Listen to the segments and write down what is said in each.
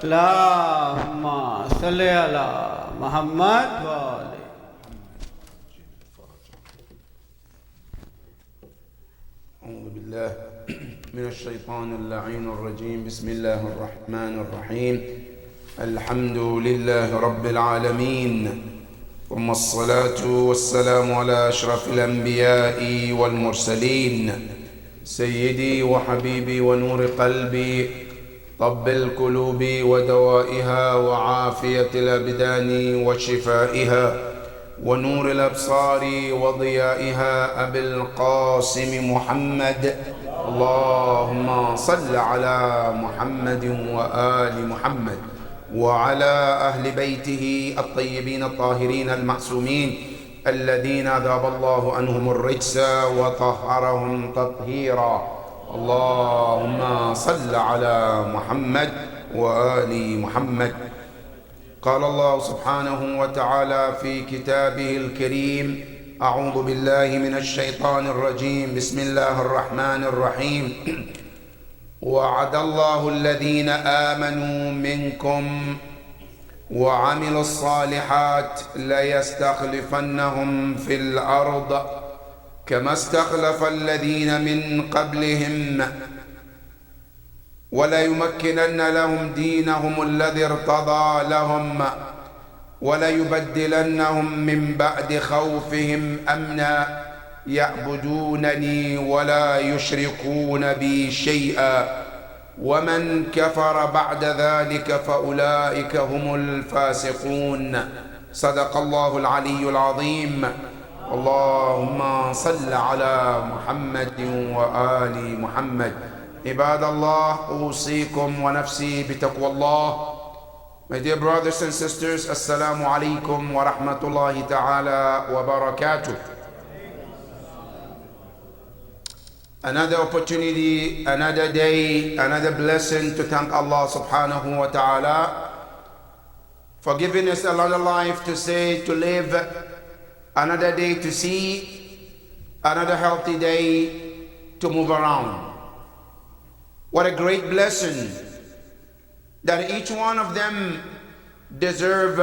اللهم صل على محمد وآله. أعوذ بالله من الشيطان اللعين الرجيم. بسم الله الرحمن الرحيم. الحمد لله رب العالمين، ثم الصلاة والسلام على أشرف الأنبياء والمرسلين، سيدي وحبيبي ونور قلبي، طب القلوب ودوائها وعافية الأبدان وشفائها ونور الأبصار وضيائها، أبي القاسم محمد. اللهم صل على محمد وآل محمد وعلى أهل بيته الطيبين الطاهرين المعصومين الذين ذهب الله عنهم الرجس وطهرهم تطهيرا. اللهم صل على محمد وآل محمد. قال الله سبحانه وتعالى في كتابه الكريم: أعوذ بالله من الشيطان الرجيم. بسم الله الرحمن الرحيم. وعد الله الذين آمنوا منكم وعملوا الصالحات ليستخلفنهم في الأرض كما استخلف الذين من قبلهم وليمكنن لهم دينهم الذي ارتضى لهم وليبدلنهم من بعد خوفهم أمنا يعبدونني ولا يشركون بي شيئا ومن كفر بعد ذلك فأولئك هم الفاسقون. صدق الله العلي العظيم. اللهم صل على محمد وآل محمد. عباد الله، أوصيكم ونفسي بتقوى الله. My dear brothers and sisters, Assalamu alaikum wa rahmatullahi ta'ala wa barakatuh. Another opportunity, another day, another blessing to thank Allah subhanahu wa ta'ala for giving us another life to say, to live, another day to see, another healthy day to move around. What a great blessing that each one of them deserve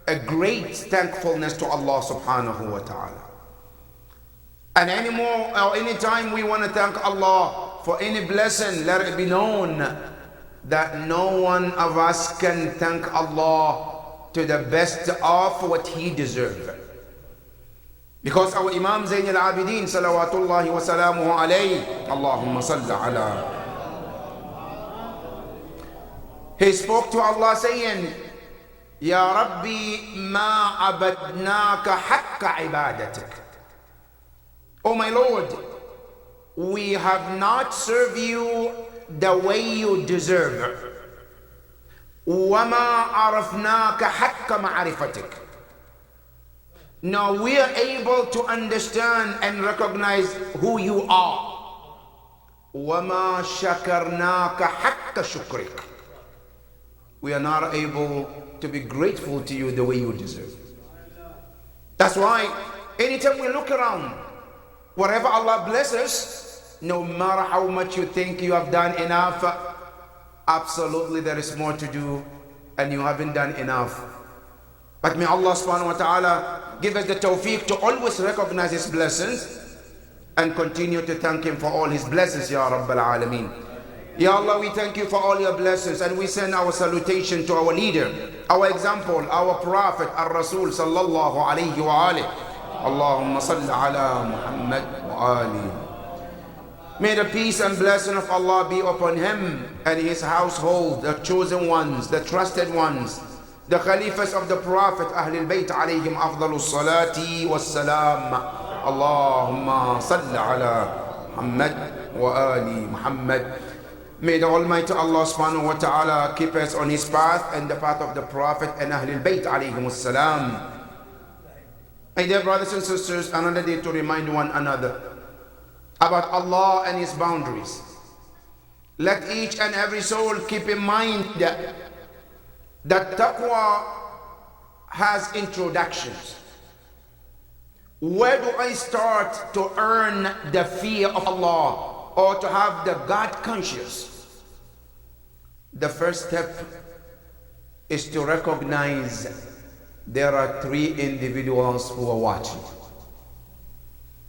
a great thankfulness to Allah subhanahu wa ta'ala. And any more or any time we want to thank Allah for any blessing, let it be known that no one of us can thank Allah to the best of what He deserves. Because our Imam Zayn al-Abidin salawatullahi wa salamuhu alayhi, Allahumma salli ala, he spoke to Allah saying, Ya Rabbi ma abadnaka haqqa ibadatik. Oh my Lord, we have not served you the way you deserve. وَمَا عَرَفْنَاكَ حَقَّ مَعْرِفَتِكَ. Now we are able to understand and recognize who you are. وَمَا شَكَرْنَاكَ حَقَّ شُكْرِكَ. We are not able to be grateful to you the way you deserve. That's why anytime we look around, whatever Allah blesses, no matter how much you think you have done enough, absolutely there is more to do and you haven't done enough. But may Allah subhanahu wa ta'ala give us the tawfiq to always recognize His blessings and continue to thank Him for all His blessings, Ya Rabbal Alameen. Ya Allah, we thank you for all your blessings and we send our salutation to our leader, our example, our Prophet, Ar-Rasul sallallahu alayhi wa alihi. Allahumma salli ala Muhammad wa ali. May the peace and blessing of Allah be upon him and his household, the chosen ones, the trusted ones, the Khalifas of the Prophet, Ahlul Bayt alayhim afdalus salati was salam. Allahumma salli ala Muhammad wa ali Muhammad. May the Almighty Allah subhanahu wa ta'ala keep us on His path and the path of the Prophet and Ahlul Bayt alayhim salam. My dear brothers and sisters, another day to remind one another about Allah and His boundaries. Let each and every soul keep in mind that taqwa has introductions. Where do I start to earn the fear of Allah or to have the God conscious? The first step is to recognize there are three individuals who are watching.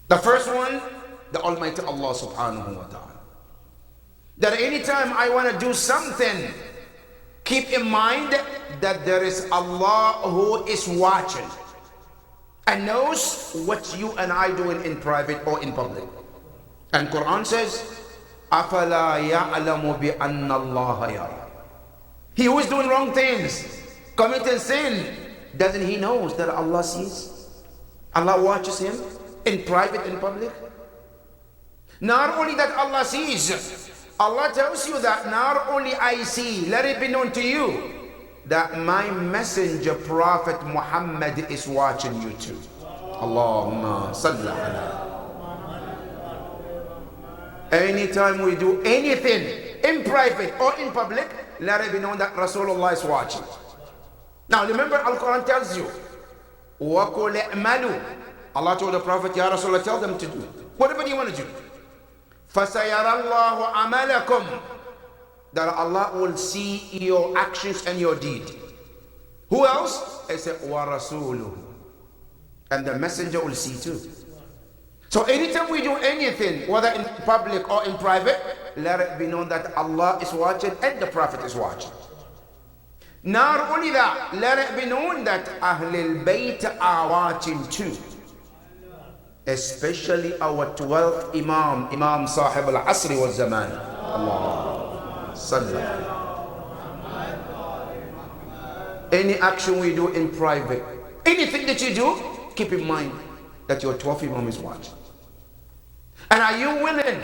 The first one, the Almighty Allah subhanahu wa ta'ala. That anytime I want to do something, keep in mind that there is Allah who is watching and knows what you and I doing in private or in public. And Quran says, أَفَلَا يَعْلَمُ بِأَنَّ اللَّهَ يَرَى. He who is doing wrong things, committing sin, doesn't he knows that Allah sees? Allah watches him in private and public. Not only that Allah sees, Allah tells you that not only I see, let it be known to you that my messenger Prophet Muhammad is watching you too. Allahumma salli ala. Anytime we do anything in private or in public, let it be known that Rasulullah is watching. Now remember, Al-Quran tells you, وَقُلْ اعْمَلُوا. Allah told the Prophet, Ya Rasulullah, tell them to do whatever you want to do. فَسَيَرَى اللَّهُ عَمَلَكُمْ. That Allah will see your actions and your deed. Who else? He said, وَرَسُولُهُ. And the messenger will see too. So anytime we do anything, whether in public or in private, let it be known that Allah is watching and the Prophet is watching. Not only that, let it be known that Ahlul Bayt are watching too. Especially our 12th Imam, Imam Sahib al-Asri wa Zaman. Allah. Sallallahu. Any action we do in private, anything that you do, keep in mind that your 12th Imam is watching. And are you willing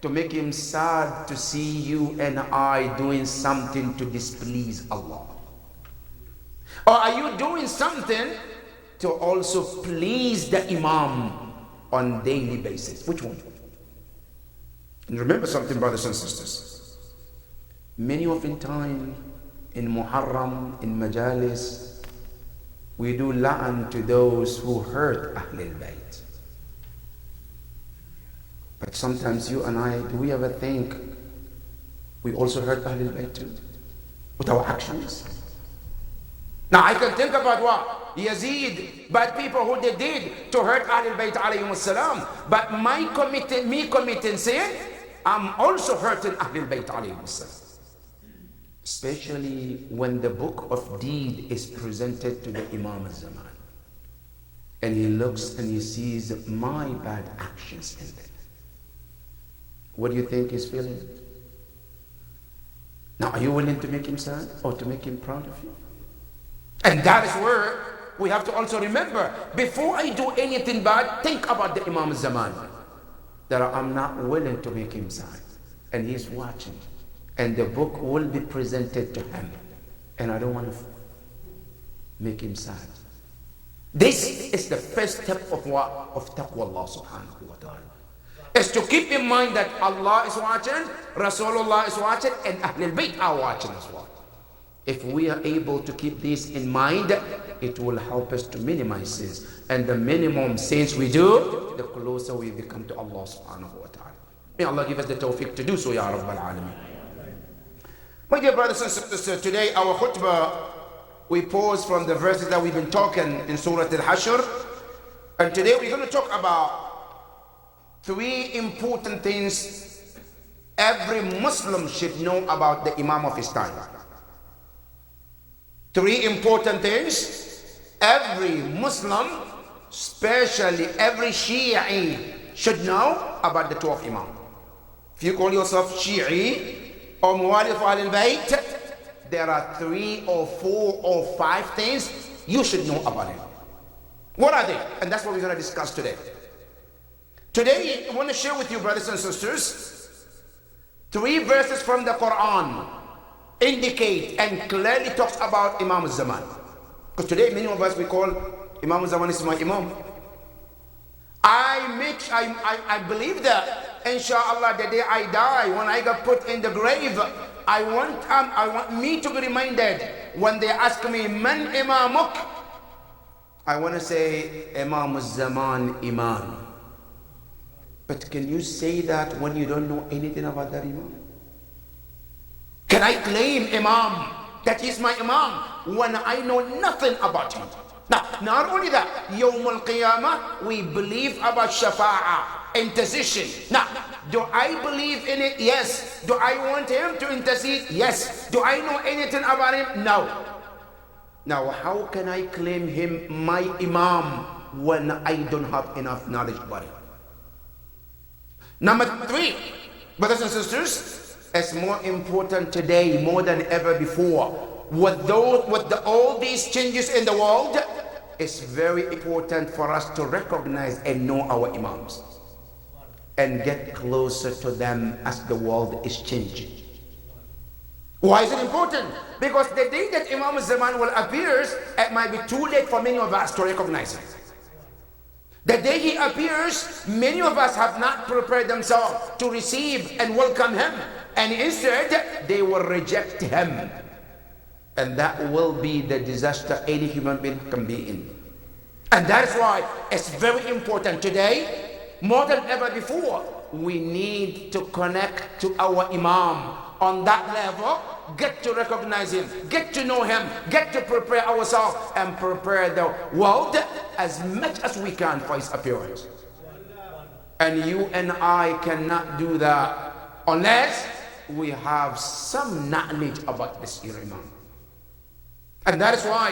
to make him sad to see you and I doing something to displease Allah? Or are you doing something to also please the Imam on daily basis? Which one? And remember something, brothers and sisters. Many of the time in Muharram, in Majalis, we do la'an to those who hurt Ahlul Bayt. But sometimes you and I, do we ever think we also hurt Ahlul Bayt too? With our actions? Now I can think about what? Yazid, bad people who they did to hurt Ahlul Bayt alayhim salam. But me committing sin, I'm also hurting Ahlul Bayt alayhim salam. Especially when the book of deed is presented to the Imam al-Zaman. And he looks and he sees my bad actions in it. What do you think he's feeling? Now, are you willing to make him sad or to make him proud of you? And that is where we have to also remember, before I do anything bad, think about the Imam al-Zaman. That I'm not willing to make him sad. And he's watching. And the book will be presented to him. And I don't want to make him sad. This is the first step of what? Of taqwa Allah subhanahu wa ta'ala. Is to keep in mind that Allah is watching, Rasulullah is watching, and Ahlul Bayt are watching as well. If we are able to keep this in mind, it will help us to minimize sins. And the minimum sins we do, the closer we become to Allah subhanahu wa ta'ala. May Allah give us the tawfiq to do so, Ya Rabbal Alameen. My dear brothers and sisters, today our khutbah, we pause from the verses that we've been talking in Surah Al-Hashr. And today we're going to talk about three important things every Muslim should know about the Imam of his time. Three important things every Muslim, especially every Shi'i, should know about the 12th Imam. If you call yourself Shi'i or Muwalif Ahlul Bayt, there are 3 or 4 or 5 things you should know about him. What are they? And that's what we're going to discuss today. Today, I want to share with you, brothers and sisters, 3 verses from the Quran indicate and clearly talks about Imam al-Zaman. Because today, many of us, we call Imam al-Zaman is my Imam. I believe that, inshallah, the day I die, when I get put in the grave, I want me to be reminded when they ask me, Man Imamuk? I want to say, Imam al-Zaman Imam. But can you say that when you don't know anything about that Imam? Can I claim Imam that he's my Imam when I know nothing about him? Now, not only that, Yawm al-Qiyamah, we believe about Shafa'ah, intercession. Now, do I believe in it? Yes. Do I want him to intercede? Yes. Do I know anything about him? No. Now, how can I claim him my Imam when I don't have enough knowledge about him? Number 3, brothers and sisters, it's more important today more than ever before. With all these changes in the world, it's very important for us to recognize and know our Imams and get closer to them as the world is changing. Why is it important? Because the day that Imam Zaman will appear, it might be too late for many of us to recognize him. The day he appears, many of us have not prepared themselves to receive and welcome him, and instead they will reject him. And that will be the disaster any human being can be in. And that's why it's very important today, more than ever before, we need to connect to our Imam on that level, get to recognize him, get to know him, get to prepare ourselves and prepare the world as much as we can for his appearance. And you and I cannot do that unless we have some knowledge about this Imam. And that is why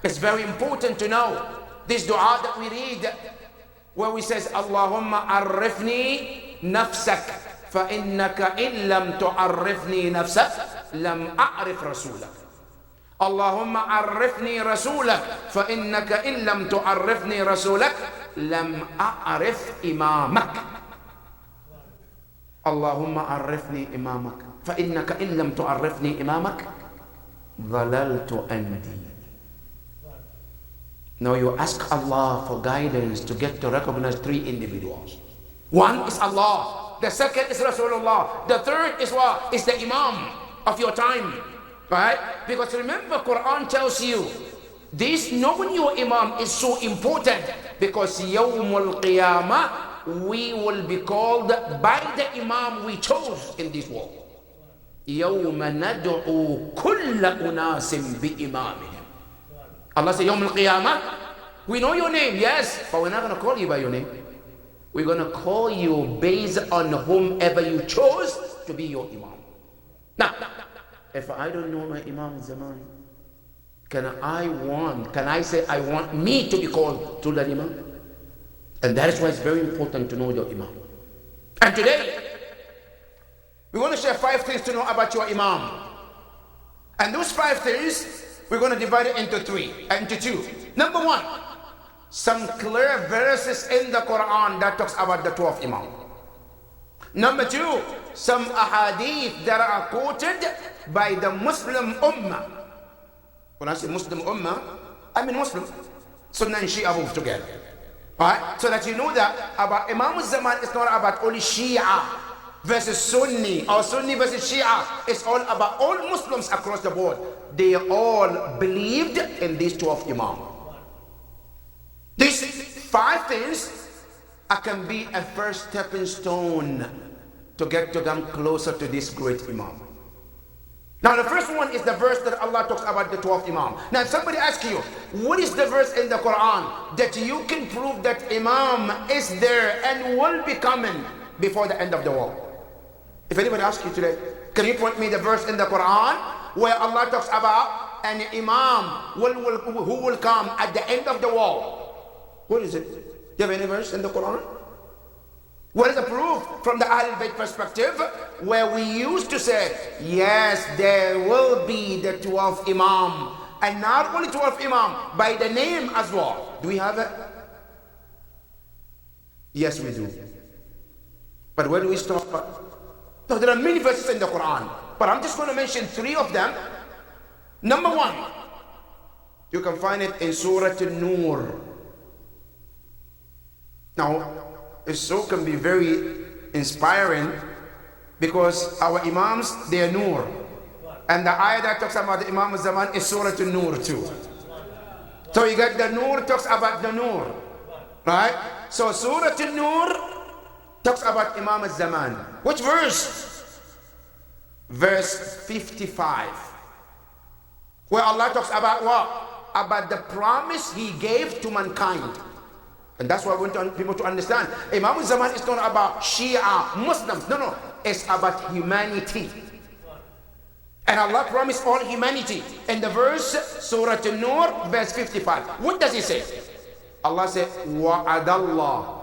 it's very important to know this dua that we read, where we says, Allahumma arifni nafsak, fa innaka in lam tu'arifni nafsak, lam a'rif rasulak. Allahumma arifni rasulak, fa innaka in lam tu'arifni rasulak, lam a'rif imamak. Allahumma arifni imamak, fa innaka in lam tu'arifni imamak, dhalaltu andi. Now you ask Allah for guidance to get to recognize 3 individuals. One is Allah, the second is Rasulullah, the third is what? Is the Imam of your time, right? Because remember, Quran tells you this knowing your Imam is so important, because Yawmul Qiyamah we will be called by the Imam we chose in this world. يَوْمَ نَدْعُو كُلَّ أُنَاسٍ بِإِمَامِهِمْ. Allah says, Yawm al-Qiyamah, we know your name, yes, but we're not going to call you by your name. We're going to call you based on whomever you chose to be your Imam. Now, if I don't know my Imam Zaman, can I say I want me to be called to that Imam? And that is why it's very important to know your Imam. And today, we want to share 5 things to know about your Imam. And those 5 things, we're going to divide it into 2. Number 1, some clear verses in the Quran that talks about the 12th Imam. Number 2, some ahadith that are quoted by the Muslim Ummah. When I say Muslim Ummah, I mean Muslim. Sunnah and Shia both together. Alright? So that you know that about Imam al-Zaman is not about only Shia versus Sunni or Sunni versus Shia. It's all about all Muslims across the board. They all believed in these 12 Imam. These 5 things can be a first stepping stone to get to them closer to this great Imam. Now the first one is the verse that Allah talks about the 12th Imam. Now if somebody asks you, what is the verse in the Quran that you can prove that Imam is there and will be coming before the end of the world? If anybody asks you today, can you point me the verse in the Quran where Allah talks about an Imam who will come at the end of the world? What is it? Do you have any verse in the Quran? What is the proof from the Ahlul Bayt perspective where we used to say, yes, there will be the 12th Imam, and not only 12th Imam, by the name as well. Do we have it? Yes, we do. But where do we start? So there are many verses in the Quran, but I'm just going to mention 3 of them. Number 1, you can find it in Surah An-Nur. Now, it so can be very inspiring because our Imams, they are Nur. And the ayah that talks about the Imam al-Zaman is Surah An-Nur too. So you got the Nur talks about the Nur. Right? So Surah An-Nur talks about Imam al-Zaman. Which verse? verse 55, where Allah talks about what? About the promise He gave to mankind. And that's what I want people to understand. Imam al-Zaman is not about Shia, Muslims. No. It's about humanity. And Allah promised all humanity. In the verse, Surah An-Nur, verse 55. What does He say? Allah said, Wa'adallah.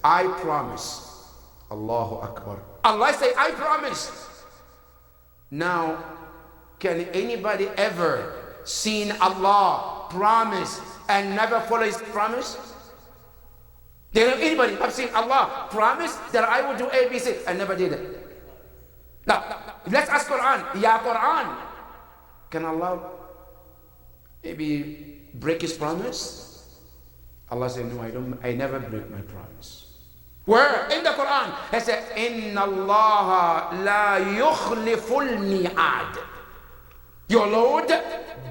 I promise. Allahu Akbar. Allah say, I promise. Now, can anybody ever seen Allah promise and never follow His promise? Anybody have seen Allah promise that I will do A, B, C and never did it? Now, let's ask Quran. Ya Quran, can Allah maybe break His promise? Allah said, no, I never break my promise. Where? In the Quran, He said, Inna Allah la yukhliful mi'ad. Your Lord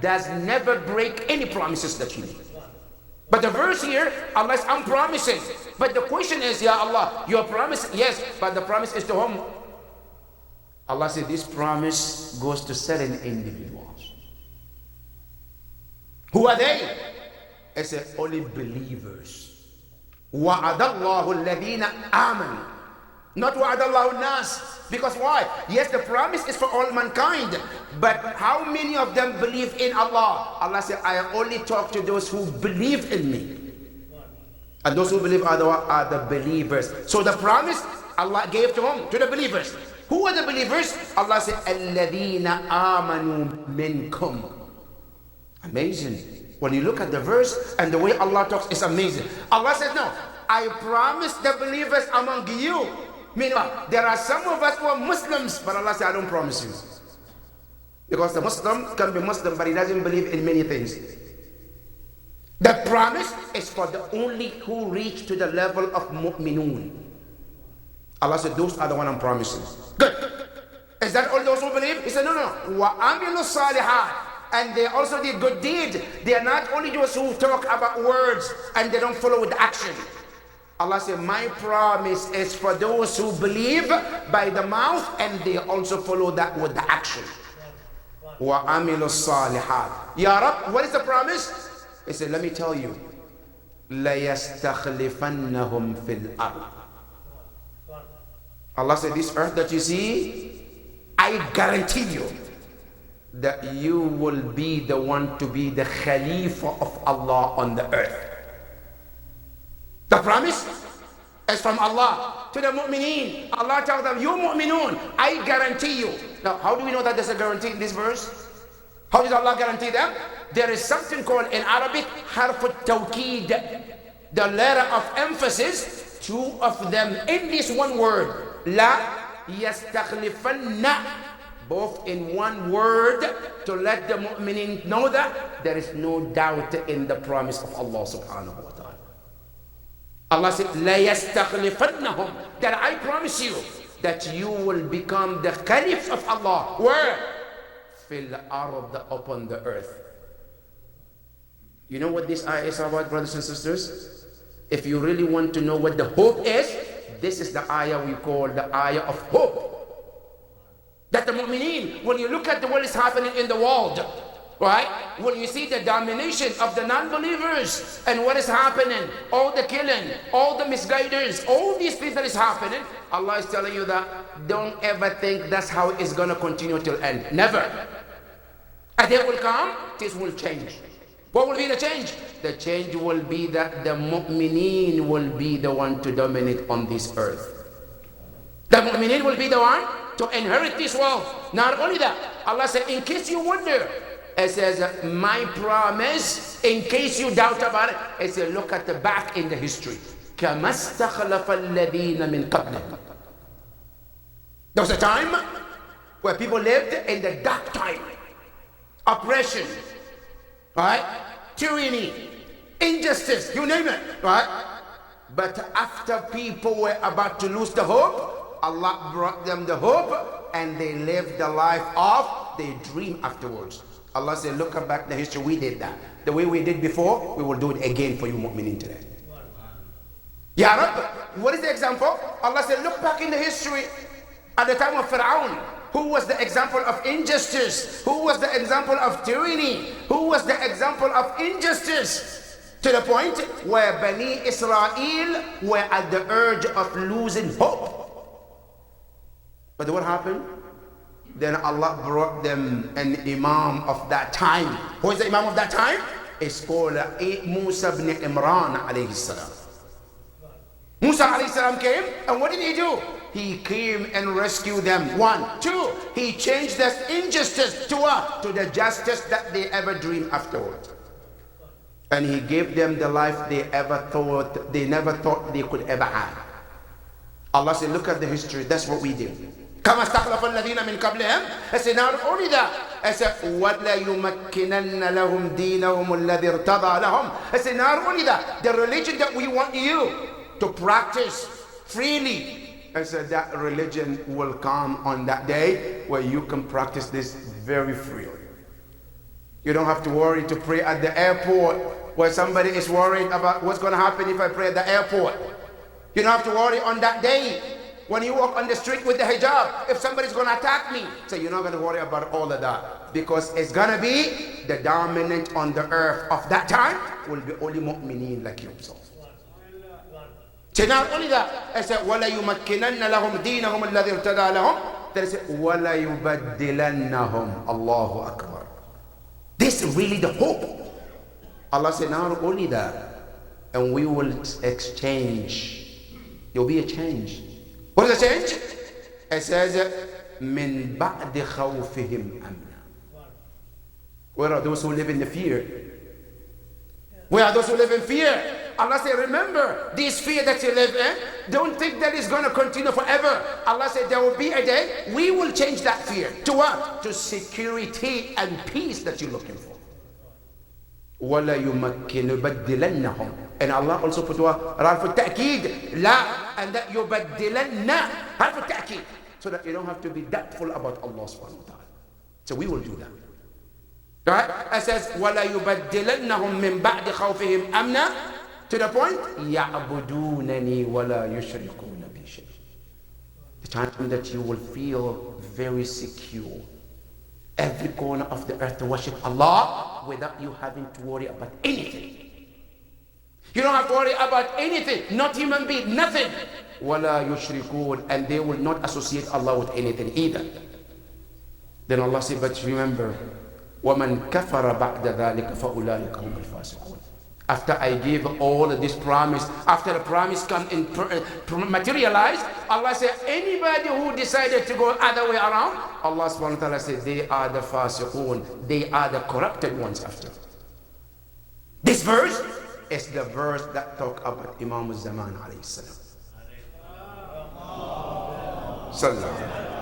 does never break any promises that you make. But the verse here, Allah says, I'm promising. But the question is, Ya Allah, your promise, yes, but the promise is to whom? Allah said, this promise goes to certain individuals. Who are they? It said, only believers. وَعَدَ اللَّهُ الَّذِينَ آمَنُوا. Not وَعَدَ اللَّهُ النَّاسِ. Because why? Yes, the promise is for all mankind. But how many of them believe in Allah? Allah said, I only talk to those who believe in me. And those who believe are the believers. So the promise Allah gave to whom? To the believers. Who are the believers? Allah said, الَّذِينَ آمَنُوا مِنْكُمْ. Amazing. When you look at the verse and the way Allah talks, it's amazing. Allah says, no, I promise the believers among you. Meaning, there are some of us who are Muslims, but Allah says, I don't promise you. Because the Muslim can be Muslim, but he doesn't believe in many things. The promise is for the only who reach to the level of mu'minun. Allah said, those are the one I'm promising. Good. Is that all those who believe? He said, no. وَعَمِلُوا الصَّالِحَاتِ. And they also did good deed. They are not only those who talk about words and they don't follow with action. Allah said, my promise is for those who believe by the mouth and they also follow that with the action. وَعَمِلُوا الصَّالِحَاتِ. Ya Rab, what is the promise? He said, let me tell you. لَيَسْتَخْلِفَنَّهُمْ فِي الْأَرْضِ. Allah said, this earth that you see, I guarantee you that you will be the one to be the Khalifa of Allah on the earth. The promise is from Allah to the mu'mineen. Allah tells them, you mu'minun, I guarantee you. Now, how do we know that there's a guarantee in this verse? How does Allah guarantee them? There is something called in Arabic, harf al-tawqeed, the letter of emphasis, two of them in this one word. La yastakhlifanna. Both in one word to let the mu'minin know that there is no doubt in the promise of Allah subhanahu wa ta'ala. Allah said, La yastakhlifannahum, that I promise you that you will become the caliph of Allah. Where? Fil ard, upon the earth. You know what this ayah is about, brothers and sisters? If you really want to know what the hope is, this is the ayah we call the ayah of hope. That the mu'mineen, when you look at what is happening in the world, right? When you see the domination of the non-believers and what is happening, all the killing, all the misguiders, all these things that is happening, Allah is telling you that don't ever think that's how it's going to continue till end. Never. A day will come, this will change. What will be the change? The change will be that the mu'mineen will be the one to dominate on this earth. The mu'mineen will be the one to inherit this world. Not only that, Allah said, in case you wonder, it says, my promise, in case you doubt about it, it says, look at the back in the history. كَمَا اسْتَخْلَفَ الَّذِينَ مِنْ قَبْلِهِمْ. There was a time where people lived in the dark time. Oppression, right? Tyranny, injustice, you name it, right? But after people were about to lose the hope, Allah brought them the hope and they lived the life of their dream afterwards. Allah said, look back the history, we did that. The way we did before, we will do it again for you mu'minin today. Ya Rab, what is the example? Allah said, look back in the history at the time of Fir'aun. Who was the example of injustice? Who was the example of tyranny? Who was the example of injustice? To the point where Bani Israel were at the urge of losing hope. But what happened? Then Allah brought them an imam of that time. Who is the imam of that time? It's called Musa ibn Imran alayhi salam. Musa alayhi salam came, and what did he do? He came and rescued them. 1, 2, he changed this injustice to what? To the justice that they ever dreamed afterwards. And he gave them the life they never thought they could ever have. Allah said, look at the history, that's what we did. كما استخلف الذين من قبلهم. I said, not only that, I said, وَلَا يُمَكِّنَنَّ لَهُمْ دِينَهُمْ الَّذِي ارْتَضَى لَهُمْ. I said, not only that, the religion that we want you to practice freely, I said, that religion will come on that day where you can practice this very freely. You don't have to worry to pray at the airport where somebody is worried about what's going to happen if I pray at the airport. You don't have to worry on that day when you walk on the street with the hijab, if somebody's going to attack me. So you're not going to worry about all of that, because it's going to be the dominant on the earth of that time will be only mu'mineen like yourself. So not only that, I said, وَلَا يُمَكِّنَنَّ لَهُمْ دِينَهُمُ الَّذِي ارْتَدَى لَهُمْ. Then I said, وَلَا يُبَدِّلَنَّهُمْ. Allahu Akbar. This is really the hope. Allah said, not only that, and we will exchange. There'll be a change. What is the change? It says, مِن بَعْدِ خَوْفِهِمْ أَمْنًا. Where are those who live in the fear? Where are those who live in fear? Allah said, remember, this fear that you live in, don't think that it's going to continue forever. Allah said, there will be a day, we will change that fear. To what? To security and peace that you're looking for. وَلَا يُمَكِّنُ بَدِّلَنَّهُمْ. And Allah also put harf al-ta'keed, la, and that yubaddilanna, harf al-ta'keed, so that you don't have to be doubtful about Allah subhanahu wa ta'ala. So we will do that. Right? It says, وَلَا يُبَدِّلَنَّهُمْ مِنْ بَعْدِ خَوْفِهِمْ أَمْنًا. To the point, يَعْبُدُونَنِي وَلَا يُشْرِكُونَ بِي شَيْءٍ. The time that you will feel very secure. Every corner of the earth to worship Allah without you having to worry about anything. You don't have to worry about anything, not human being, nothing. وَلَا يُشْرِكُونَ. And they will not associate Allah with anything either. Then Allah said, but remember, وَمَنْ كَفَرَ بَعْدَ ذَلِكَ فَأُولَٰئِكَ هُمُ الْفَاسِقُونَ. After I gave all of this promise, after the promise come in materialize, Allah said, anybody who decided to go other way around, Allah subhanahu wa ta'ala said, they are the fasiqun, they are the corrupted ones after. This verse is the verse that talk about Imam al-Zaman alayhi salam. Sallallahu.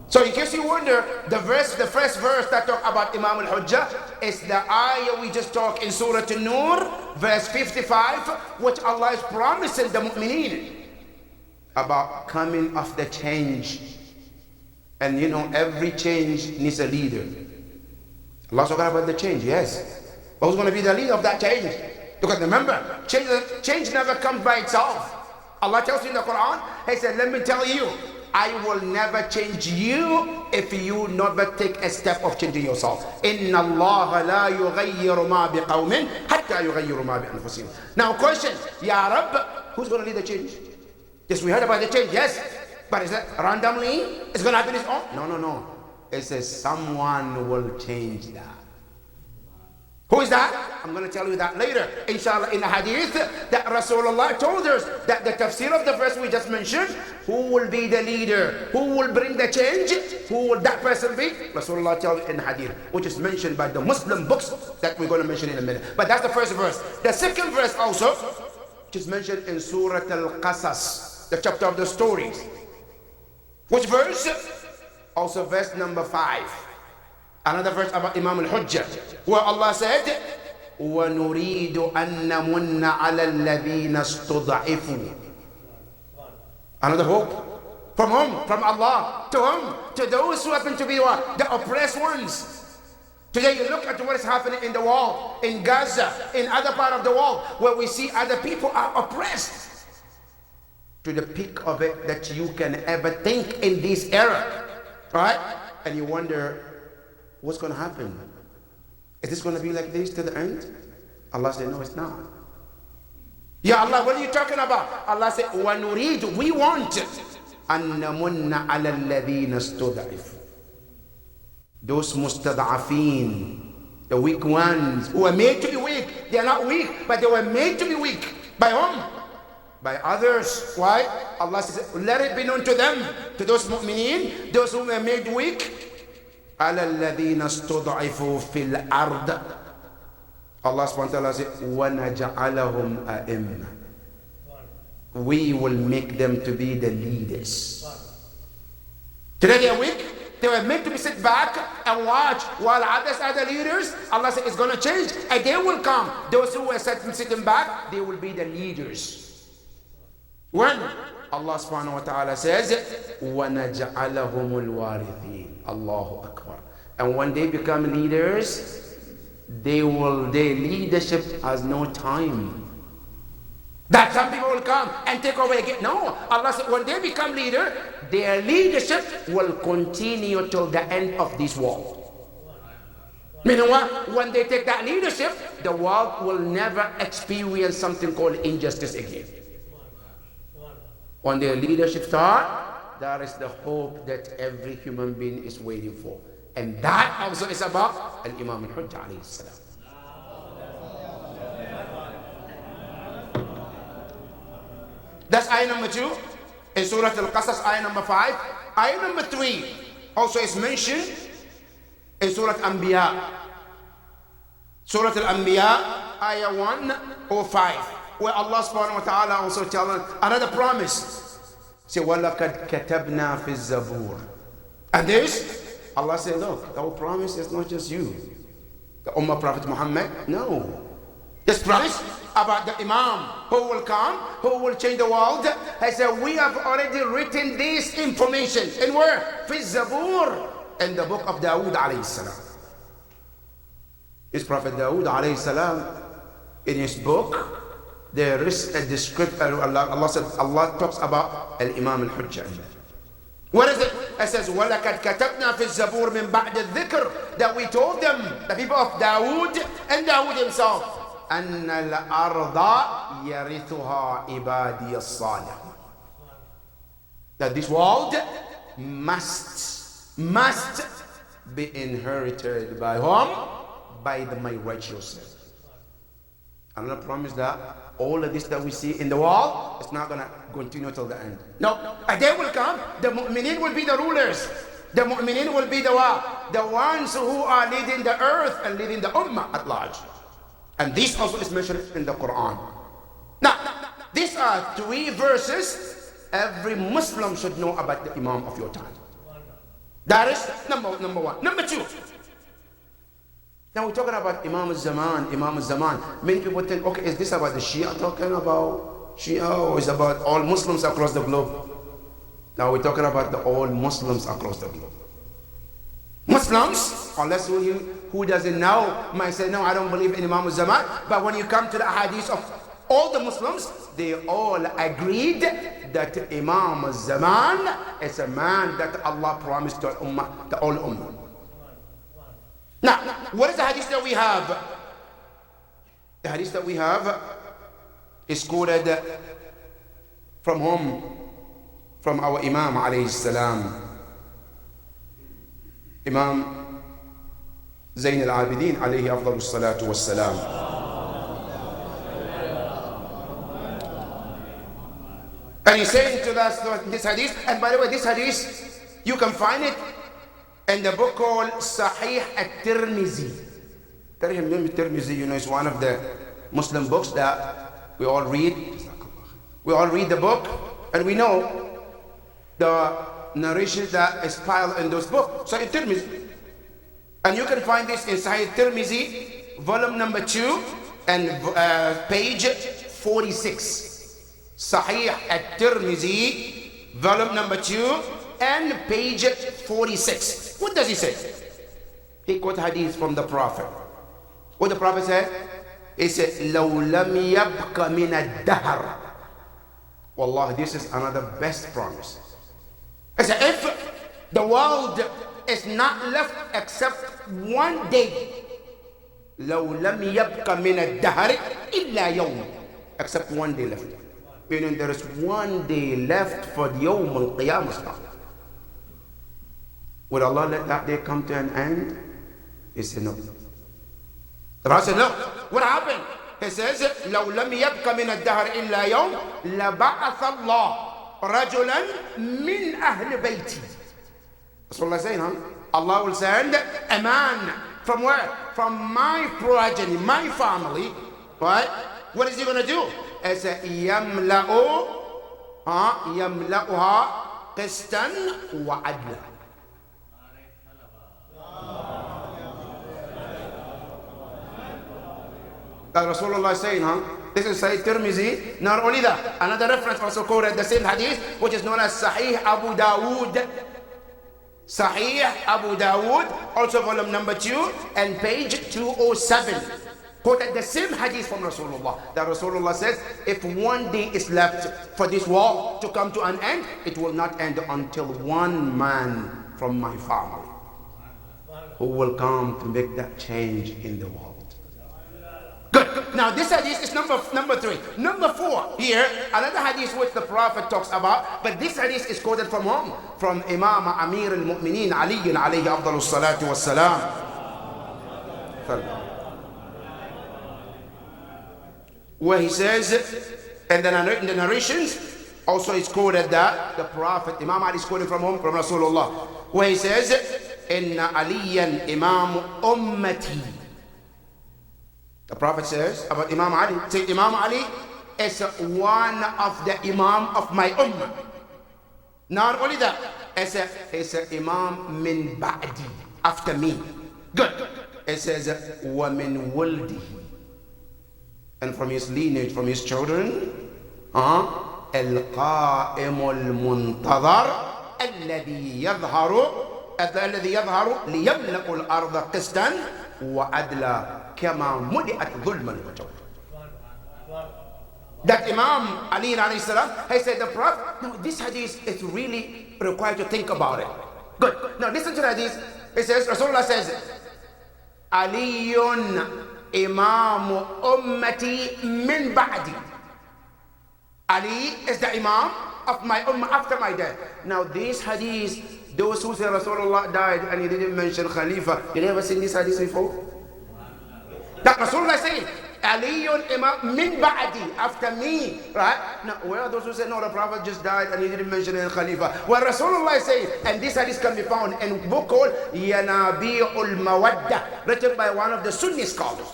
So in case you wonder, the first verse that talk about Imam al-Hujjah is the ayah we just talked in Surah An-Nur, verse 55, which Allah is promising the mu'mineen about coming of the change. And you know, every change needs a leader. Allah's talking about the change, yes. But who's going to be the leader of that change? Because remember, change never comes by itself. Allah tells you in the Quran, He said, let me tell you, I will never change you if you never take a step of changing yourself. Inna Allah la yughayyiru ma biqawmin hatta yughayyiru ma bi anfusihim. Now question, Ya Rabb, who's going to lead the change? Yes, we heard about the change, yes. But is it randomly? It's going to happen its own? No. It says someone will change that. Who is that? I'm going to tell you that later, inshallah, in the hadith that Rasulullah told us that the tafsir of the verse we just mentioned, who will be the leader? Who will bring the change? Who will that person be? Rasulullah tells in the hadith, which is mentioned by the Muslim books that we're going to mention in a minute. But that's the first verse. The second verse also, which is mentioned in Surah Al-Qasas, the chapter of the stories. Which verse? Also verse number 5. Another verse about Imam al-Hujjah, where Allah said, وَنُرِيدُ أَن نَمُنَّ عَلَى الَّذِينَ اسْتُضْعِفُوا. Another hope. From whom? From Allah. To whom? To those who happen to be what? The oppressed ones. Today you look at what is happening in the world, in Gaza, in other part of the world, where we see other people are oppressed. to the peak of it that you can ever think in this era. Right? And you wonder, what's going to happen? Is this going to be like this to the end? Allah said, no, it's not. Ya Allah, what are you talking about? Allah said, وَنُرِيدُ, we want أَن نَمُنَّ عَلَى الَّذِينَ اسْتُضْعِفُوا. Those mustad'afeen, the weak ones who are made to be weak. They are not weak, but they were made to be weak. By whom? By others. Why? Allah says, let it be known to them, to those mu'mineen, those who were made weak. عَلَى الَّذِينَ اسْتُضْعِفُوا فِي الْأَرْضِ. Allah subhanahu wa ta'ala says, وَنَجْعَلَهُمْ أَئِمَّةً. We will make them to be the leaders. Today they are weak. They were meant to be sit back and watch while others are the leaders. Allah said it's going to change. A day will come. Those who were sitting back, they will be the leaders. When? Allah subhanahu wa ta'ala says, وَنَجْعَلَهُمُ الْوَارِثِينَ. Allahu Akbar. And when they become leaders, their leadership has no time. That some people will come and take over again. No, Allah said when they become leader, their leadership will continue till the end of this world. Meaning what? When they take that leadership, the world will never experience something called injustice again. When their leadership starts, that is the hope that every human being is waiting for. And that also is about Al-Imam Al-Hujjah alayhi salam. That's ayah number 2 in Surah Al-Qasas, ayah number 5. Ayah number 3 also is mentioned in Surah Al-Anbiya. Surah Al-Anbiya, ayah 105, where Allah subhanahu wa ta'ala also tells us another promise. Say, وَلَقَدْ كَتَبْنَا فِي الزَّبُورِ. And this, Allah said, look, our promise is not just you, the Ummah Prophet Muhammad. No. This promise about the Imam who will come, who will change the world. I said, we have already written this information. In where? Fi Zabur, in the book of Dawood alayhi salam. This Prophet Dawood alayhi salam, in his book, there is a description. Allah said, Allah talks about Al-Imam Al-Hujjah. What is it? It says, وَلَقَدْ كَتَبْنَا فِي الزَّبُورِ مِنْ بَعْدِ الذِّكْرِ. That we told them, the people of Dawood and Dawood himself, أن الأرض يرثها عبادي الصالحون. That this world must be inherited by whom? By my righteousness. Allah promised that all of this that we see in the world is not going to continue till the end. No, a day will come, the mu'mineen will be the rulers. The mu'mineen will be the ones who are leading the earth and leading the ummah at large. And this also is mentioned in the Quran. Now, these are 3 verses every Muslim should know about the Imam of your time. That is number 1. Number 2. Now we're talking about Imam al-Zaman, Imam al-Zaman. Many people think, okay, is this about the Shia talking about Shia, or is it about all Muslims across the globe? Now we're talking about the all Muslims across the globe. Muslims, unless who doesn't know might say, no, I don't believe in Imam al-Zaman. But when you come to the hadith of all the Muslims, they all agreed that Imam al-Zaman is a man that Allah promised to ummah, the all ummah. Now, what is the hadith that we have? The hadith that we have is quoted from whom? From our Imam alayhi salam. Imam Zayn al-Abidin alayhi afdalu salatu wassalam. And he's saying to us this hadith, and by the way, this hadith, you can find it in the book called Sahih at-Tirmizi. Tirmizi, you know, is one of the Muslim books that we all read. We all read the book, and we know the narration that is piled in those books. Sahih Tirmizi. And you can find this in Sahih Tirmizi, volume number 2, and page 46. Sahih at-Tirmizi, volume number 2, and page 46. What does he say? He quotes hadith from the Prophet. What the Prophet said? He said, لَوْ لَمْ يَبْقَ مِنَ الدَّهْرِ Wallahi, this is another best promise. I said, if the world is not left except one day, لو لم يبق من الدهر إلا يوم, except one day left. Meaning there is one day left for the Yawm al-Qiyamah. Would Allah let that day come to an end? He said no. The Prophet said no. What happened? He says, لو لم يبق من الدهر إلا يوم لبعث الله رجلا من أهل بيتي. That's what Allah saying, huh? Allah will send a man from where? From my progeny, my family. Right? What is he going to do? He said, يملأها قسطا وعدلا. That Rasulullah is saying, huh? This is Sahih Tirmizi. Not only that, another reference also quoted the same hadith, which is known as Sahih Abu Dawood. Sahih Abu Dawood, also volume number 2 and page 207. Quoted the same hadith from Rasulullah. That Rasulullah says, if one day is left for this war to come to an end, it will not end until one man from my family who will come to make that change in the world. Good. Now this hadith is number 3. Number 4 here, another hadith which the Prophet talks about, but this hadith is quoted from whom? From Imam Amir al-Mu'mineen Ali alayhi afdalu salatu wassalam. Where he says, and then in the narrations, also it's quoted that the Prophet, Imam Ali is quoting from whom? From Rasulullah. Where he says, Inna aliyan imam ummati. The Prophet says about Imam Ali, say Imam Ali is one of the Imam of my ummah. Not only that, it's a Imam min ba'di, after me. Good. It says, wa min wuldihi. And from his lineage, from his children, القائم المنتظر الذي يظهر ليملأ الأرض قسطا وعدلا كما ملئت ظلما وجورا. That Imam Ali alayhi salam, he said the Prophet, no, this hadith is really required to think about it. Good. Now listen to the hadith. It says, Rasulullah says, Aliyun Imam ummati min ba'di. Ali is the Imam of my ummah after my death. Now this hadith, those who say Rasulullah died and he didn't mention Khalifa, you never seen this hadith before? That Rasulullah saying, Aliyun Imam min ba'di, after me, right? Now, where are those who say, no, the Prophet just died and he didn't mention any Khalifa? Well, Rasulullah is saying, and this hadith can be found in a book called Yanabi'ul Mawadda, written by one of the Sunni scholars,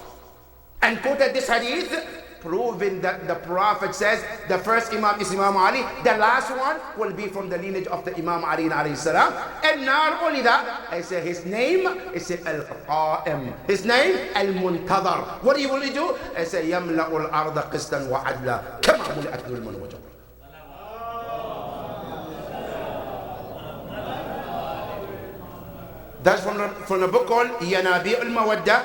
and quoted this hadith, proving that the Prophet says the first Imam is Imam Ali, the last one will be from the lineage of the Imam Ali alayhi salam. And not only that, I say his name is Al-Qa'im, his name Al-Muntadhar. What will he do? I say Yamla'ul Arda Qistan wa Adla Kama Muli'at Dhulman wa Jawr. That's from the book called Yanabi al-Mawadda,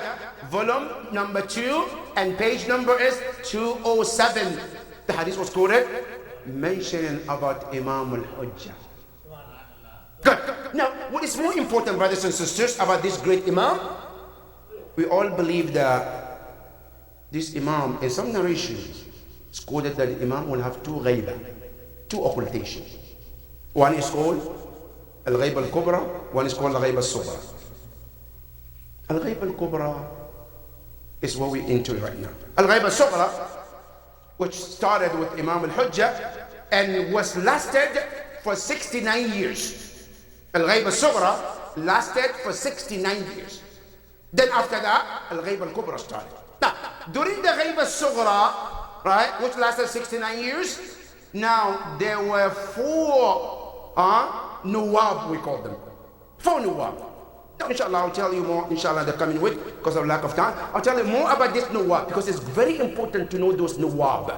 volume number 2, and page number is 207. The hadith was quoted mentioning about Imam al-Hujjah. Good. Now, what is more important, brothers and sisters, about this great Imam? We all believe that this Imam, in some narrations, it's quoted that the Imam will have 2 ghaiba, 2 occultations. One is called Al-Ghaiba al-Kubra, one is called Al-Ghaiba al-Sughra. Al-Ghaiba al-Kubra is what we're into right now. Al-Ghaiba al-Sughra, which started with Imam al-Hujjah and was lasted for 69 years. Al-Ghaiba al-Sughra lasted for 69 years. Then after that, Al-Ghaiba al-Kubra started. Now, during the Ghaiba al-Sughra, right, which lasted 69 years, now there were 4 Nuwab, we call them. 4 Nuwab. Now, inshallah, I'll tell you more, inshallah, the coming week, because of lack of time. I'll tell you more about this Nuwab, because it's very important to know those Nuwab.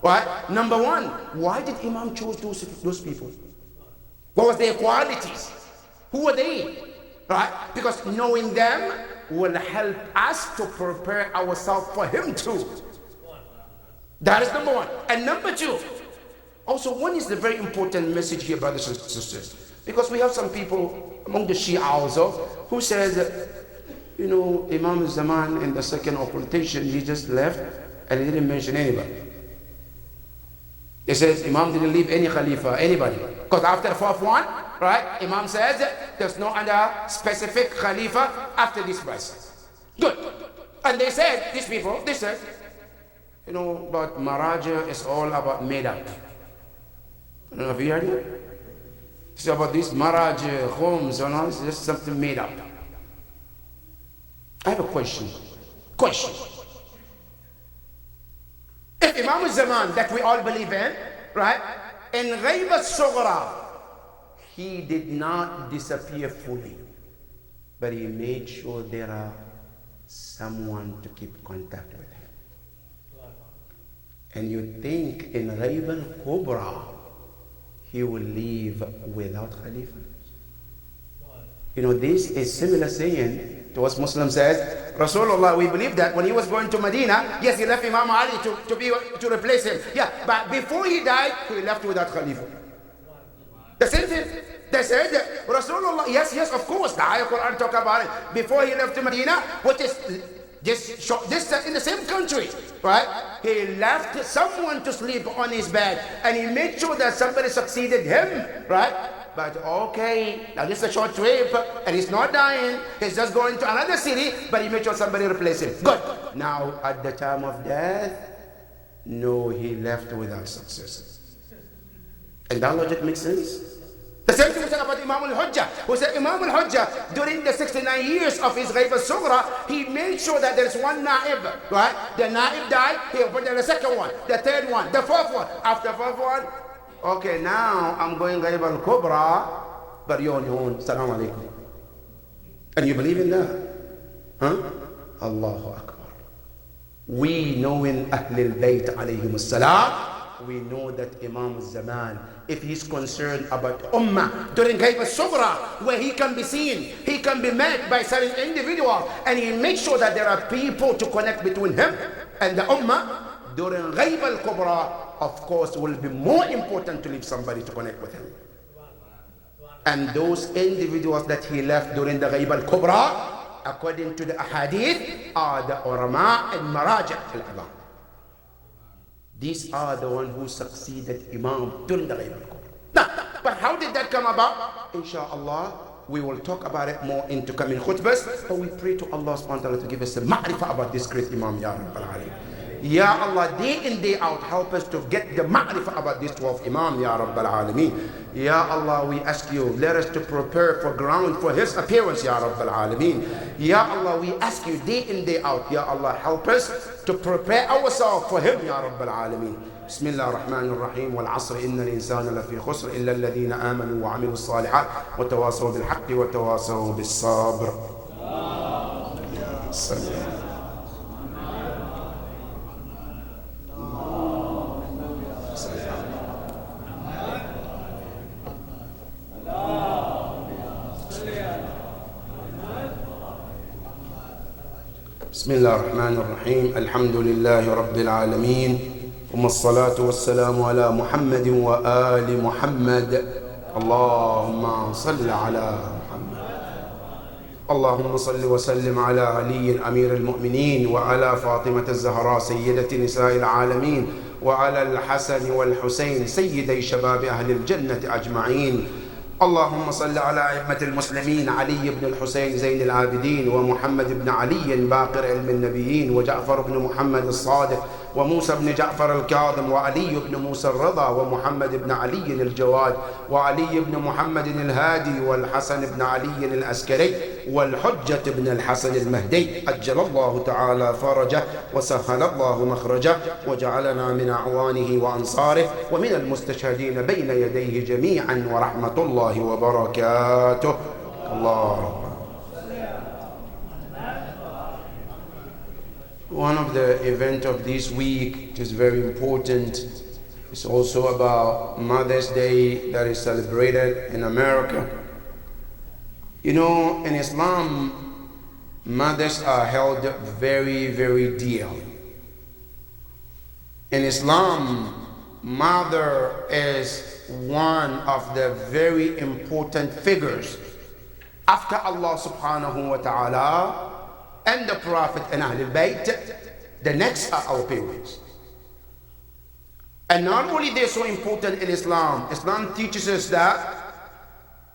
Right? Number 1, why did Imam choose those people? What was their qualities? Who were they? Right? Because knowing them will help us to prepare ourselves for him too. That is number 1. And number 2, Also, one is the very important message here, brothers and sisters, because we have some people among the Shia also who says, Imam Zaman in the second occultation, he just left and he didn't mention anybody. They said Imam didn't leave any Khalifa, anybody. Because after the fourth one, right, Imam says there's no other specific Khalifa after this verse. Good. And they said, these people, they said, but Maraja is all about made up. I don't know if you heard it. It's about this Maraj, Homs, and all, it's just something made up. I have a question. If Imam al-Zaman that we all believe in, right, in Ghaib al-Sughra, he did not disappear fully, but he made sure there are someone to keep contact with him. And you think in Ghaib al-Kubra, he will leave without Khalifa? This is similar saying to what Muslims says. Rasulullah, we believe that when he was going to Medina, yes, he left Imam Ali to replace him. Yeah, but before he died, he left without Khalifa. The same thing. They said, Rasulullah, yes, of course, the Ayah Quran talk about it. Before he left to Medina, which is this in the same country, right? He left someone to sleep on his bed, and he made sure that somebody succeeded him, right? But okay, now this is a short trip, and he's not dying. He's just going to another city, but he made sure somebody replaced him. Good. Now, at the time of death, no, he left without success. And that logic makes sense. The same thing we said about Imam al-Hujjah. We said Imam al-Hujjah, during the 69 years of his Ghaib al-Sughra, he made sure that there's one Na'ib, right? The Na'ib died, he put there the second one, the third one, the fourth one. After the fourth one, okay, now I'm going Ghaib al-Kubra, but you're on your own. Salaam alaikum. And you believe in that? Huh? Allahu Akbar. We know in Ahlul Bayt alayhim as-salam, we know that Imam al-Zaman, if he's concerned about Ummah during Ghaib al-Sughra, where he can be seen, he can be met by certain individuals, and he makes sure that there are people to connect between him and the Ummah, during Ghaib al-Kubra, of course, will be more important to leave somebody to connect with him. And those individuals that he left during the Ghaib al-Kubra, according to the ahadith, are the ulama and maraja al-alam. These are the ones who succeeded Imam during the Ghaib al-Kubra. Now, but how did that come about? Inshallah, we will talk about it more into coming khutbahs, but we pray to Allah subhanahu wa ta'ala to give us a ma'rifah about this great Imam, Ya Rabbal Alameen. Ya Allah, day in, day out, help us to get the ma'rifah about this 12th Imam, Ya Rabbal Alameen. Ya Allah, we ask you, let us to prepare for ground for his appearance, Ya Rabbal Alameen. Ya Allah, we ask you, day in, day out, Ya Allah, help us to prepare ourselves for him, Ya Rabbal Alameen. بسم الله الرحمن الرحيم والعصر إن الإنسان لفي خسر إلا الذين آمنوا وعملوا الصالحات وتواصوا بالحق وتواصوا بالصبر. بسم الله الرحمن الرحيم الحمد لله رب العالمين ثم الصلاة والسلام على محمد وآل محمد اللهم صل على محمد اللهم صل وسلم على علي أمير المؤمنين وعلى فاطمة الزهراء سيدة نساء العالمين وعلى الحسن والحسين سيدي شباب أهل الجنة أجمعين اللهم صل على أئمة المسلمين علي بن الحسين زين العابدين ومحمد بن علي باقر علم النبيين وجعفر بن محمد الصادق وموسى بن جعفر الكاظم وعلي بن موسى الرضا ومحمد بن علي الجواد وعلي بن محمد الهادي والحسن بن علي العسكري والحجة بن الحسن المهدي أجل الله تعالى فرجه وسهل الله مخرجه وجعلنا من أعوانه وأنصاره ومن المستشهدين بين يديه جميعا ورحمة الله وبركاته. الله. One of the events of this week, which is very important, is also about Mother's Day that is celebrated in America. You know, in Islam, mothers are held very, very dear. In Islam, Mother is one of the very important figures after Allah subhanahu wa ta'ala and the Prophet and Ahlul Bayt. The next are our parents. And not only they're so important in Islam, Islam teaches us that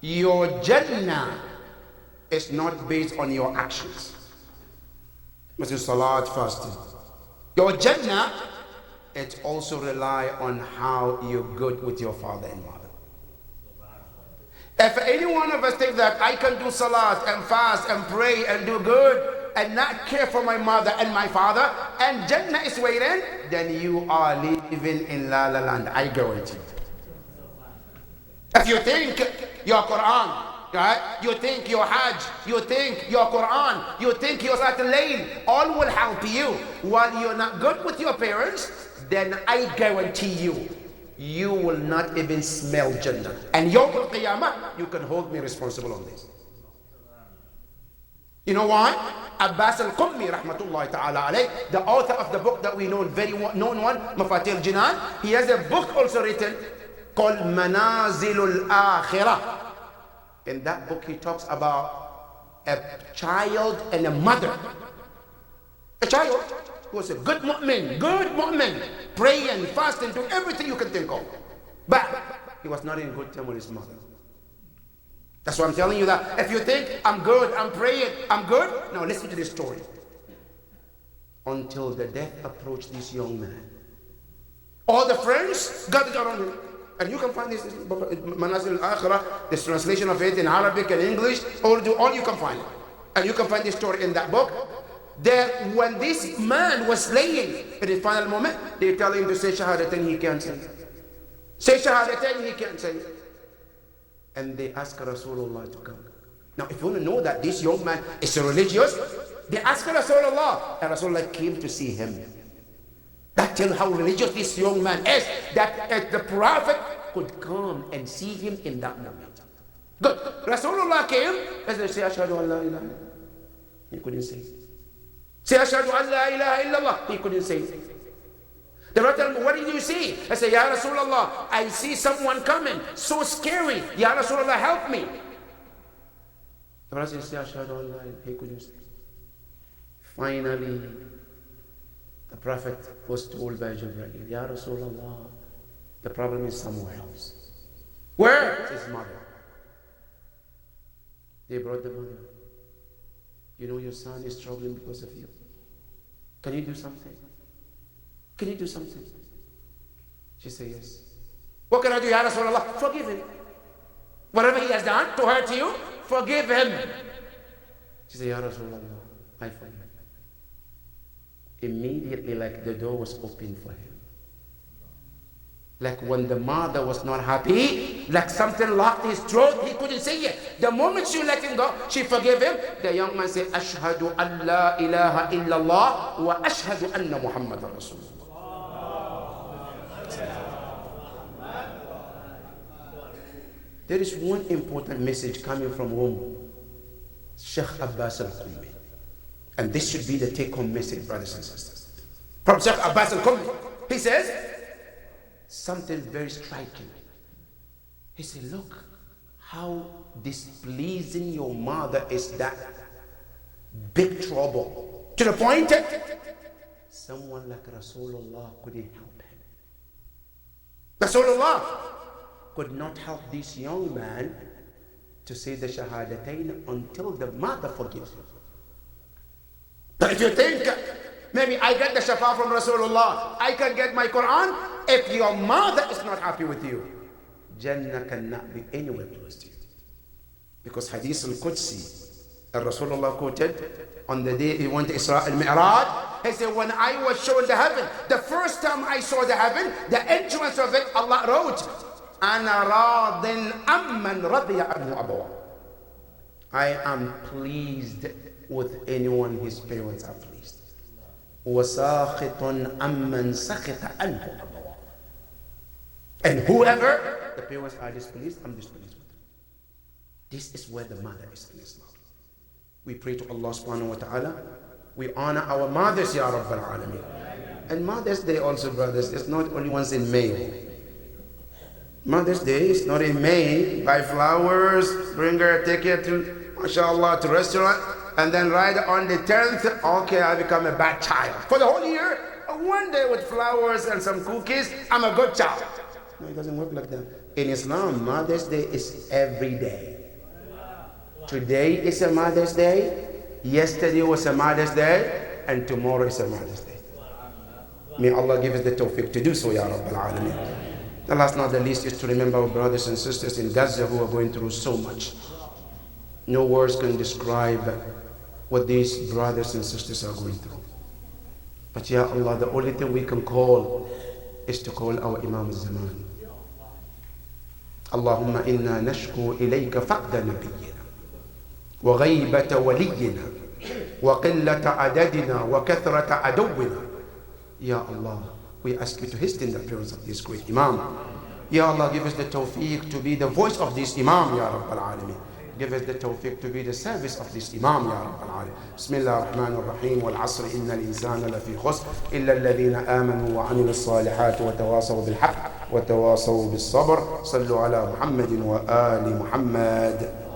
your Jannah is not based on your actions. Mr. Salat, fasting. Your Jannah, it also rely on how you're good with your father and mother. If any one of us think that I can do salat and fast and pray and do good and not care for my mother and my father and Jannah is waiting, then you are living in La La Land, I guarantee. If you think your Quran, right? You think your Hajj, you think your Quran, you think your Salat al-Layl, all will help you while you're not good with your parents, then I guarantee you, you will not even smell Jannah. And Yawm al-Qiyamah, you can hold me responsible on this. You know why? Abbas al-Qummi, rahmatullahi ta'ala alayh, the author of the book that we know, very known one, Mafatih al-Jinan, he has a book also written called Manazil al-Akhirah. In that book he talks about a child and a mother. A child who was a good mu'min, praying, fasting, doing everything you can think of. But he was not in good time with his mother. That's why I'm telling you that if you think I'm good, I'm praying, I'm good, now listen to this story. Until the death approached this young man, all the friends gathered around him. And you can find this Manazil al-Akhirah, this translation of it in Arabic and English, Urdu, all you can find it. And you can find this story in that book. That when this man was laying in his final moment, they tell him to say Shahadatain, he can't say. Say Shahadatain, he can't say. And they ask Rasulullah to come. Now, if you want to know that this young man is religious, they ask Rasulullah, and Rasulullah came to see him. That tells how religious this young man is, that the Prophet could come and see him in that moment. Good. Rasulullah came, as they say, Ashhadu an la ilaha illallah. He couldn't say. Say, Ashhadu an la ilaha illallah. He couldn't say. The Prophet told him, what did you see? I say, Ya Rasulullah, I see someone coming, so scary. Ya Rasulullah, help me. The Prophet said, Ashhadu an la ilaha illallah. He couldn't say. Finally, the Prophet was told by Jibreel, Ya Rasulullah, the problem is somewhere else. Where? It's his mother. They brought the mother. You know your son is struggling because of you. Can you do something? Can you do something? She said, yes. What can I do, Ya Rasulullah? Forgive him. Whatever he has done to hurt you, forgive him. She said, Ya Rasulullah, I forgive. Immediately, like the door was open for him. Like when the mother was not happy, like something locked his throat, he couldn't say it. The moment she let him go, she forgave him. The young man said, Ashhadu an la ilaha illallah wa ashhadu anna Muhammadan Rasulullah. There is one important message coming from whom? Sheikh Abbas al-Qummi. And this should be the take-home message, brothers and sisters. From Sheikh Abbas al-Qummi, he says something very striking. He said, look, how displeasing your mother is, that big trouble. To the point that someone like Rasulullah couldn't help him. Rasulullah could not help this young man to say the Shahadatain until the mother forgives him. But if you think, maybe I get the shafa from Rasulullah, I can get my Quran, if your mother is not happy with you, Jannah cannot be anywhere close to you. Because Hadith al-Qudsi, Rasulullah quoted, on the day he went to Isra al-Mi'raj, he said, when I was shown the heaven, the first time I saw the heaven, the entrance of it, Allah wrote, أَنَا رَاضٍ أَمَّنْ رَضِيَ عَنْهُ أَبَوَاهُ. I am pleased with anyone his parents are pleased. وَسَاخِطٌ أَمَّنْ سَخِطَ عَنْهُ أَبَوَاهُ. And whoever the parents are displeased, I'm displeased with them. This is where the mother is in Islam. We pray to Allah subhanahu wa ta'ala. We honor our mothers, Ya Rabbal Alameen. And Mother's Day also, brothers, it's not only once in May. Mother's Day is not in May. Buy flowers, bring her, take her to, mashallah, to restaurant, and then right on the 10th, okay, I become a bad child. For the whole year, one day with flowers and some cookies, I'm a good child. No, it doesn't work like that. In Islam, Mother's Day is every day. Today is a Mother's Day, yesterday was a Mother's Day, and tomorrow is a Mother's Day. May Allah give us the tawfiq to do so, Ya Rabbil Alameen. The last not the least is to remember our brothers and sisters in Gaza who are going through so much. No words can describe what these brothers and sisters are going through. But Ya Allah, the only thing we can call is to call our Imam al-Zaman. Allahumma inna nashku ilayka faqda nabiyyina wa ghaybata waliyina wa qillata adadina wa kathrata aduwina. Ya Allah, we ask you to hasten the appearance of this great Imam. Ya Allah, give us the tawfiq to be the voice of this Imam, Ya Rabbal Alameen. Give us the tawfiq to be the service of this Imam, Ya Rabbal Alameen. Bismillah ar-Rahman ar-Rahim. Wal asr inna al-insana lafi khusr illa alladhina amanu wa amilu as-salihat wa tawasaw bil haqq wa tawasaw bis sabr. Sallu ala Muhammadin wa ali Muhammad.